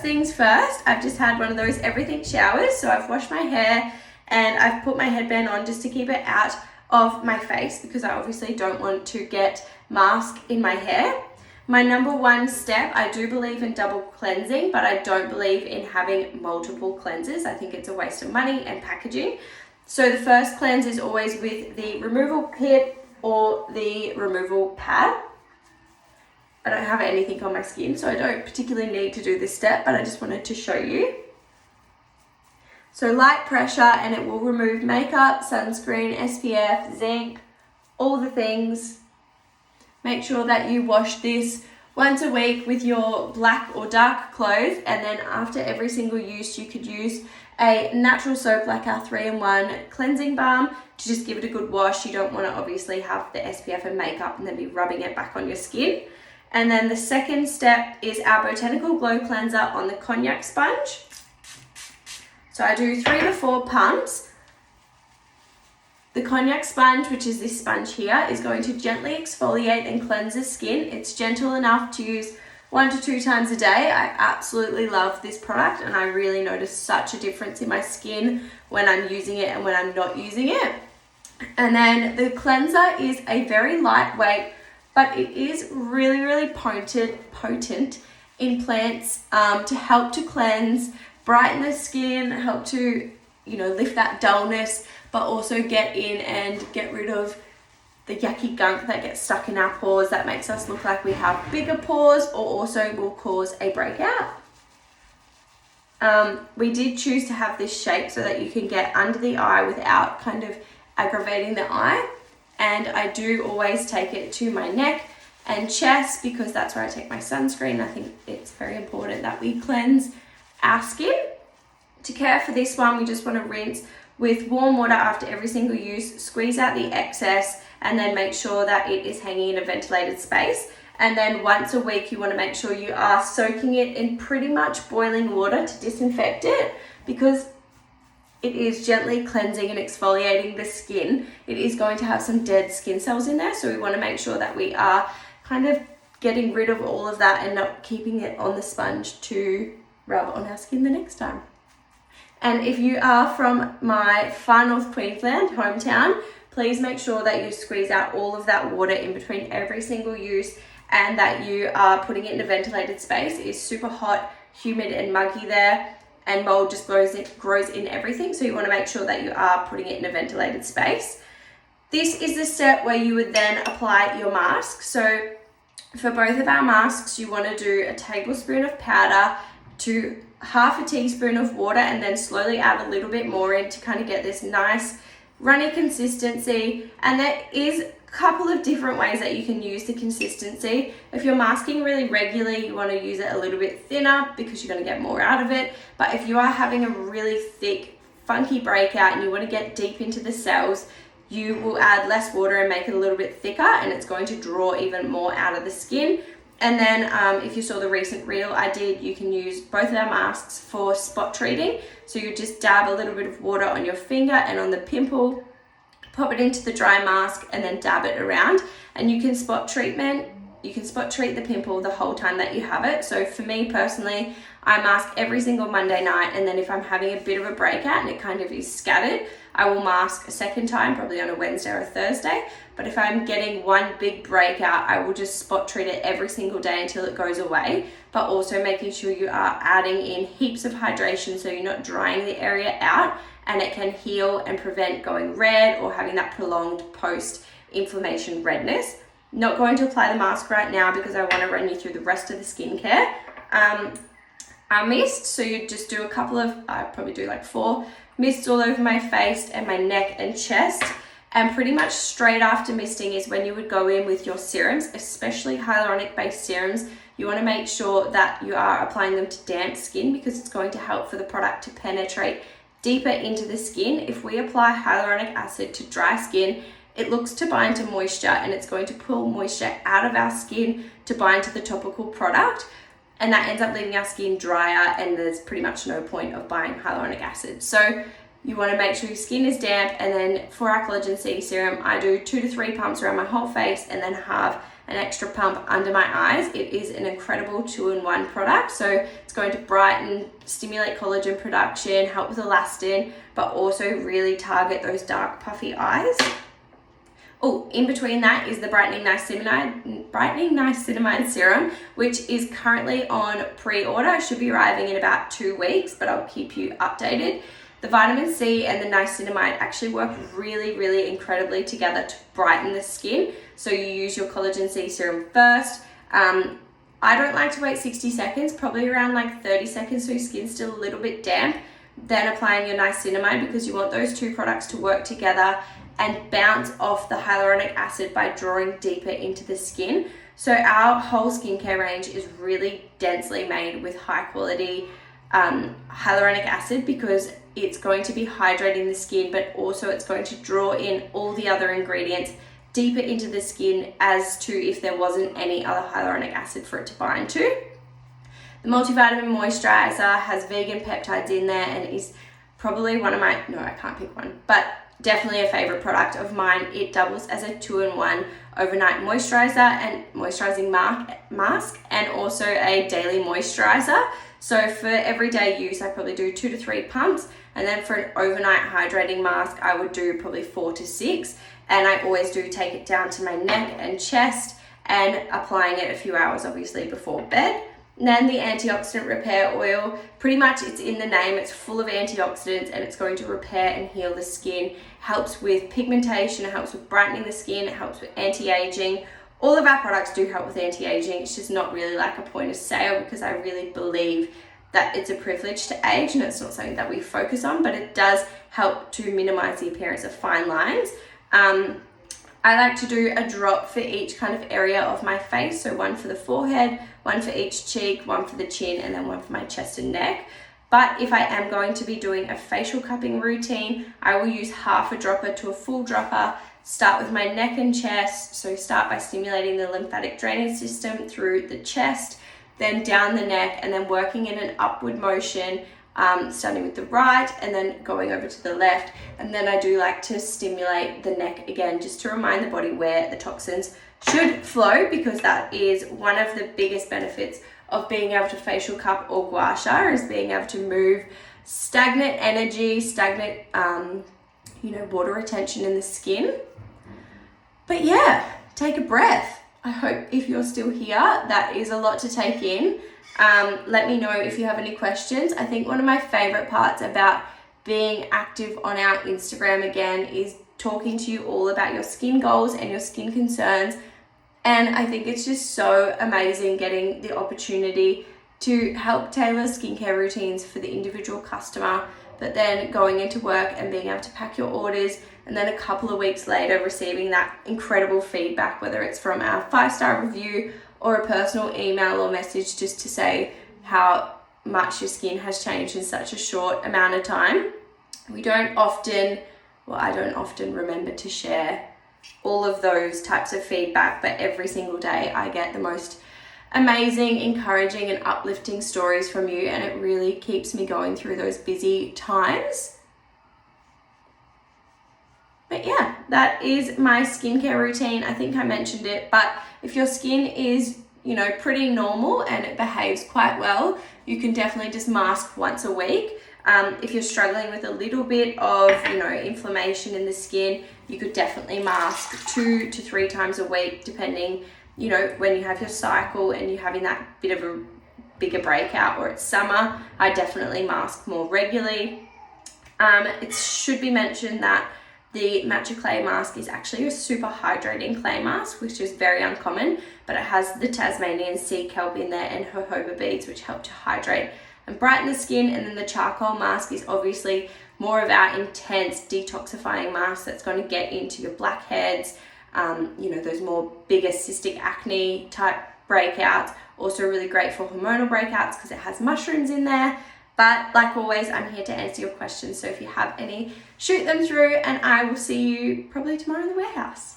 Things first, I've just had one of those everything showers, so I've washed my hair and I've put my headband on just to keep it out of my face because I obviously don't want to get mask in my hair. My number one step, I do believe in double cleansing, but I don't believe in having multiple cleansers. I think it's a waste of money and packaging. So the first cleanse is always with the removal kit or the removal pad. I don't have anything on my skin, so I don't particularly need to do this step, but I just wanted to show you. So light pressure, and it will remove makeup, sunscreen, SPF, zinc, all the things. Make sure that you wash this once a week with your black or dark clothes, and then after every single use, you could use a natural soap like our 3-in-1 cleansing balm to just give it a good wash. You don't want to obviously have the SPF and makeup and then be rubbing it back on your skin. And then the second step is our Botanical Glow Cleanser on the cognac sponge. So I do 3 to 4 pumps. The cognac sponge, which is this sponge here, is going to gently exfoliate and cleanse the skin. It's gentle enough to use 1 to 2 times a day. I absolutely love this product and I really notice such a difference in my skin when I'm using it and when I'm not using it. And then the cleanser is a very lightweight, but it is really, really potent in plants to help to cleanse, brighten the skin, help to, lift that dullness, but also get in and get rid of the yucky gunk that gets stuck in our pores that makes us look like we have bigger pores or also will cause a breakout. We did choose to have this shape so that you can get under the eye without kind of aggravating the eye. And I do always take it to my neck and chest because that's where I take my sunscreen. I think it's very important that we cleanse our skin. To care for this one, we just want to rinse with warm water after every single use, squeeze out the excess, and then make sure that it is hanging in a ventilated space. And then once a week, you want to make sure you are soaking it in pretty much boiling water to disinfect it because it is gently cleansing and exfoliating the skin. It is going to have some dead skin cells in there, so we want to make sure that we are kind of getting rid of all of that and not keeping it on the sponge to rub on our skin the next time. And if you are from my far north Queensland hometown, please make sure that you squeeze out all of that water in between every single use and that you are putting it in a ventilated space. It is super hot, humid and muggy there, and mold just grows in everything. So you want to make sure that you are putting it in a ventilated space. This is the step where you would then apply your mask. So for both of our masks, you want to do a tablespoon of powder to half a teaspoon of water and then slowly add a little bit more in to kind of get this nice runny consistency. And there is a couple of different ways that you can use the consistency. If you're masking really regularly, you want to use it a little bit thinner because you're going to get more out of it. But if you are having a really thick, funky breakout and you want to get deep into the cells, you will add less water and make it a little bit thicker, and it's going to draw even more out of the skin. And then if you saw the recent reel I did, you can use both of our masks for spot treating. So you just dab a little bit of water on your finger and on the pimple, pop it into the dry mask and then dab it around. And you can spot treat the pimple the whole time that you have it. So for me personally, I mask every single Monday night, and then if I'm having a bit of a breakout and it kind of is scattered, I will mask a second time, probably on a Wednesday or a Thursday. But if I'm getting one big breakout, I will just spot treat it every single day until it goes away. But also making sure you are adding in heaps of hydration so you're not drying the area out, and it can heal and prevent going red or having that prolonged post-inflammation redness. Not going to apply the mask right now because I want to run you through the rest of the skincare. Our mist, so you just do a couple of, I probably do like 4 mists all over my face and my neck and chest. And pretty much straight after misting is when you would go in with your serums, especially hyaluronic based serums. You want to make sure that you are applying them to damp skin because it's going to help for the product to penetrate deeper into the skin. If we apply hyaluronic acid to dry skin, it looks to bind to moisture, and it's going to pull moisture out of our skin to bind to the topical product. And that ends up leaving our skin drier, and there's pretty much no point of buying hyaluronic acid. So you want to make sure your skin is damp. And then for our collagen C serum, I do 2 to 3 pumps around my whole face and then have an extra pump under my eyes. It is an incredible 2-in-1 product. So it's going to brighten, stimulate collagen production, help with elastin, but also really target those dark puffy eyes. Oh, in between that is the Brightening Niacinamide Serum, which is currently on pre-order. It should be arriving in about 2 weeks, but I'll keep you updated. The vitamin C and the niacinamide actually work really, really incredibly together to brighten the skin. So you use your collagen C serum first. I don't like to wait 60 seconds, probably around like 30 seconds so your skin's still a little bit damp. Then applying your niacinamide, because you want those two products to work together and bounce off the hyaluronic acid by drawing deeper into the skin. So our whole skincare range is really densely made with high quality hyaluronic acid, because it's going to be hydrating the skin, but also it's going to draw in all the other ingredients deeper into the skin as to if there wasn't any other hyaluronic acid for it to bind to. The multivitamin moisturizer has vegan peptides in there and is probably one of my, no, I can't pick one, but definitely a favorite product of mine. It doubles as a 2-in-1 overnight moisturizer and moisturizing mask, and also a daily moisturizer. So for everyday use, I probably do 2 to 3 pumps. And then for an overnight hydrating mask, I would do probably 4 to 6. And I always do take it down to my neck and chest and applying it a few hours, obviously, before bed. And then the antioxidant repair oil, pretty much it's in the name, it's full of antioxidants and it's going to repair and heal the skin. Helps with pigmentation, it helps with brightening the skin, it helps with anti-aging. All of our products do help with anti-aging. It's just not really like a point of sale, because I really believe that it's a privilege to age and it's not something that we focus on, but it does help to minimize the appearance of fine lines. I like to do a drop for each kind of area of my face. So one for the forehead, one for each cheek, one for the chin, and then one for my chest and neck. But if I am going to be doing a facial cupping routine, I will use half a dropper to a full dropper. Start with my neck and chest. So start by stimulating the lymphatic drainage system through the chest, then down the neck, and then working in an upward motion, starting with the right and then going over to the left. And then I do like to stimulate the neck again, just to remind the body where the toxins should flow, because that is one of the biggest benefits of being able to facial cup or gua sha, is being able to move stagnant energy, stagnant water retention in the skin. But yeah, take a breath. I hope if you're still here, that is a lot to take in. Let me know if you have any questions. I think one of my favorite parts about being active on our Instagram again is talking to you all about your skin goals and your skin concerns. And I think it's just so amazing getting the opportunity to help tailor skincare routines for the individual customer, but then going into work and being able to pack your orders, and then a couple of weeks later receiving that incredible feedback, whether it's from our 5-star review or a personal email or message, just to say how much your skin has changed in such a short amount of time. I don't often remember to share all of those types of feedback, but every single day I get the most amazing, encouraging and uplifting stories from you, and it really keeps me going through those busy times. But yeah, that is my skincare routine. I think I mentioned it, but if your skin is, pretty normal and it behaves quite well, you can definitely just mask once a week. If you're struggling with a little bit of, inflammation in the skin, you could definitely mask 2 to 3 times a week, depending, when you have your cycle and you're having that bit of a bigger breakout, or it's summer, I definitely mask more regularly. It should be mentioned that the Matcha Clay mask is actually a super hydrating clay mask, which is very uncommon, but it has the Tasmanian sea kelp in there and jojoba beads, which help to hydrate and brighten the skin. And then the charcoal mask is obviously more of our intense detoxifying mask that's going to get into your blackheads, those more bigger cystic acne type breakouts. Also really great for hormonal breakouts because it has mushrooms in there. But like always, I'm here to answer your questions. So if you have any, shoot them through, and I will see you probably tomorrow in the warehouse.